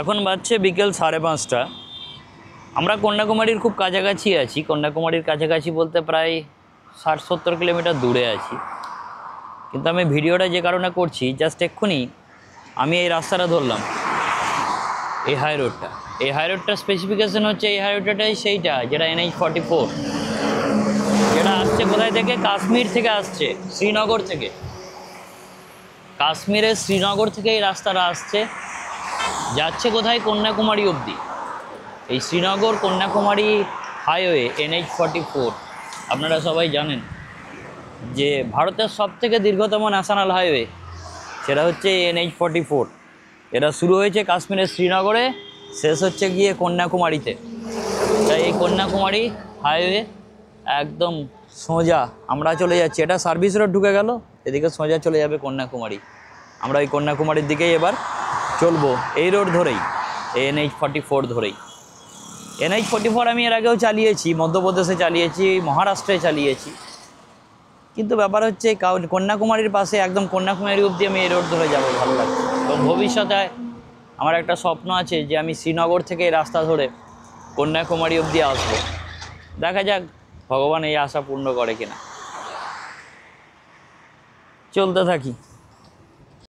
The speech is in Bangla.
এখন বাজছে বিকেল 5:30। আমরা কন্যাকুমারীর খুব কাছাকাছি আছি। কন্যাকুমারীর কাছাকাছি বলতে প্রায় 60-70 কিলোমিটার দূরে আছি। কিন্তু আমি ভিডিওটা যে কারণে করছি, জাস্ট এক্ষুনি আমি এই রাস্তাটা ধরলাম, এই হাই রোডটা। এই হাই রোডটার স্পেসিফিকেশন হচ্ছে এই হাই রোডটাই সেইটা যেটা NH-44, যেটা আসছে কোথায় থেকে? কাশ্মীর থেকে আসছে, শ্রীনগর থেকে। কাশ্মীরের শ্রীনগর থেকে এই রাস্তাটা আসছে, যাচ্ছে কোথায়? কন্যাকুমারী অবধি। এই শ্রীনগর কন্যাকুমারী হাইওয়ে NH-44 আপনারা সবাই জানেন যে ভারতের সবথেকে দীর্ঘতম ন্যাশনাল হাইওয়ে, সেটা হচ্ছে NH-44। এটা শুরু হয়েছে কাশ্মীরের শ্রীনগরে, শেষ হচ্ছে গিয়ে কন্যাকুমারীতে। তাই এই কন্যাকুমারী হাইওয়ে একদম সোজা আমরা চলে যাচ্ছি। এটা সার্ভিস রোড ঢুকে গেল, এদিকে সোজা চলে যাবে কন্যাকুমারী। আমরা ওই কন্যাকুমারীর দিকেই এবার চলবো, এই রোড ধরেই, NH-44 ধরেই। NH-44 আমি এর আগেও চালিয়েছি, মধ্যপ্রদেশে চালিয়েছি, মহারাষ্ট্রে চালিয়েছি। কিন্তু ব্যাপার হচ্ছে কন্যাকুমারীর পাশে, একদম কন্যাকুমারী অবধি আমি এই রোড ধরে যাবো, ভালো লাগছে। এবং ভবিষ্যতে আমার একটা স্বপ্ন আছে যে আমি শ্রীনগর থেকে এই রাস্তা ধরে কন্যাকুমারী অবধি আসবো। দেখা যাক ভগবান এই আশা পূর্ণ করে কিনা। চলতে থাকি।